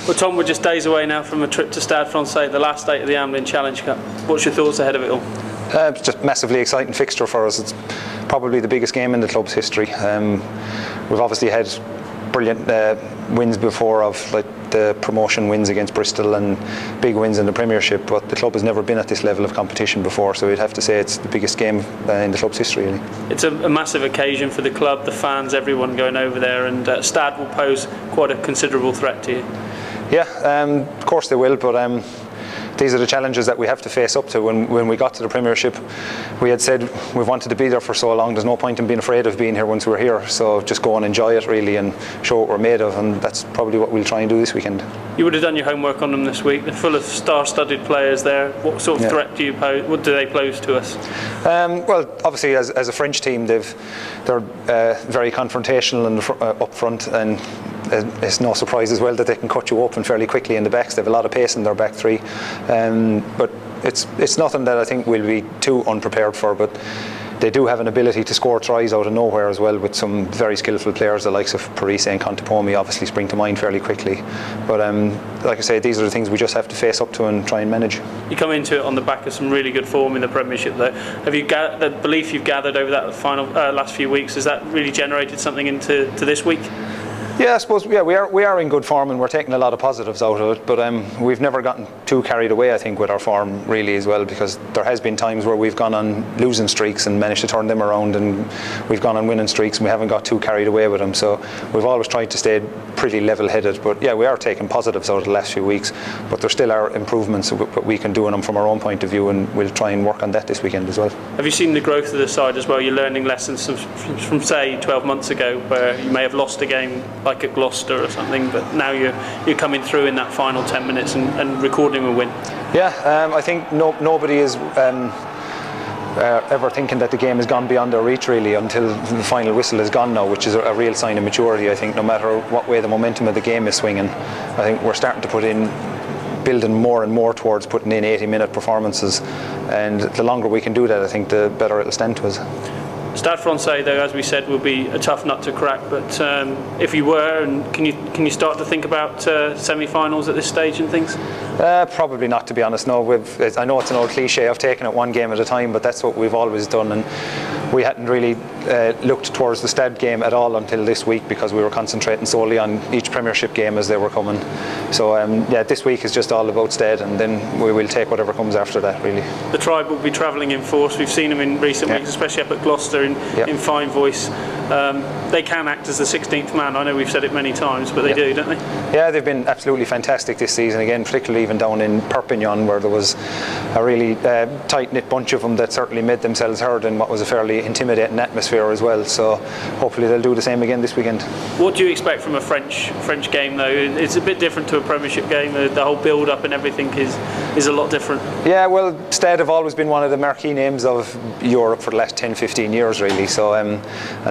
Well, Tom, we're just days away now from a trip to Stade Francais, the last day of the Amlin Challenge Cup. What's your thoughts ahead of it all? It's just a massively exciting fixture for us. It's probably the biggest game in the club's history. We've obviously had brilliant wins before, of like the promotion wins against Bristol and big wins in the Premiership, but the club has never been at this level of competition before, so we'd have to say it's the biggest game in the club's history, really. It's a massive occasion for the club, the fans, everyone going over there, and Stade will pose quite a considerable threat to you. Yeah, of course they will, but these are the challenges that we have to face up to. When we got to the Premiership, we had said we've wanted to be there for so long, there's no point in being afraid of being here once we're here, so just go and enjoy it really and show what we're made of, and that's probably what we'll try and do this weekend. You would have done your homework on them this week. They're full of star-studded players there. What sort of threat do you pose? What do they pose to us? Well, obviously as a French team, they're very confrontational and up front, and it's no surprise as well that they can cut you open fairly quickly in the backs. They have a lot of pace in their back three, but it's nothing that I think we'll be too unprepared for. But they do have an ability to score tries out of nowhere as well, with some very skillful players, the likes of Parise and Contepomi obviously spring to mind fairly quickly. But like I say, these are the things we just have to face up to and try and manage. You come into it on the back of some really good form in the Premiership though. Have you the belief you've gathered over that final last few weeks, has that really generated something into this week? Yeah, I suppose we are in good form, and we're taking a lot of positives out of it, but we've never gotten too carried away, I think, with our form really as well, because there has been times where we've gone on losing streaks and managed to turn them around, and we've gone on winning streaks and we haven't got too carried away with them, so we've always tried to stay pretty level-headed. But yeah, we are taking positives out of the last few weeks, but there still are improvements that we can do in them from our own point of view, and we'll try and work on that this weekend as well. Have you seen the growth of the side as well? You're learning lessons from say 12 months ago, where you may have lost a game like at Gloucester or something, but now you're coming through in that final 10 minutes and recording a win. Yeah, I think nobody is ever thinking that the game has gone beyond their reach really until the final whistle is gone now, which is a real sign of maturity. I think no matter what way the momentum of the game is swinging, I think we're starting to building more and more towards putting in 80-minute performances, and the longer we can do that, I think the better it'll stand to us. Stade Francais, though, as we said, will be a tough nut to crack. But if you were, and can you start to think about semi-finals at this stage and things? Probably not, to be honest. No, I know it's an old cliche of taking it one game at a time, but that's what we've always done, and we hadn't really looked towards the Stade game at all until this week, because we were concentrating solely on each Premiership game as they were coming. So yeah, this week is just all about Stade, and then we will take whatever comes after that really. The Tribe will be travelling in force. We've seen them in recent weeks, especially up at Gloucester in fine voice. They can act as the 16th man. I know we've said it many times, but they do, don't they? Yeah, they've been absolutely fantastic this season again, particularly even down in Perpignan, where there was a really tight-knit bunch of them that certainly made themselves heard in what was a fairly intimidating atmosphere as well. So hopefully they'll do the same again this weekend. What do you expect from a French game though? It's a bit different to a Premiership game. The whole build-up and everything is a lot different. Yeah, well, Stade have always been one of the marquee names of Europe for the last 10-15 years really. So and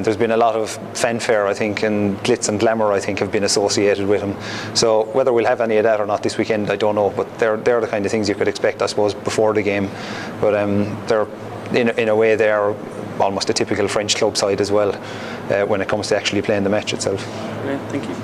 there's been a lot of fanfare, I think, and glitz and glamour, I think, have been associated with them. So whether we'll have any of that or not this weekend, I don't know, but they're the kind of things you could expect, I suppose, before the game. But they're in a way they're almost a typical French club side as well when it comes to actually playing the match itself. Yeah, thank you.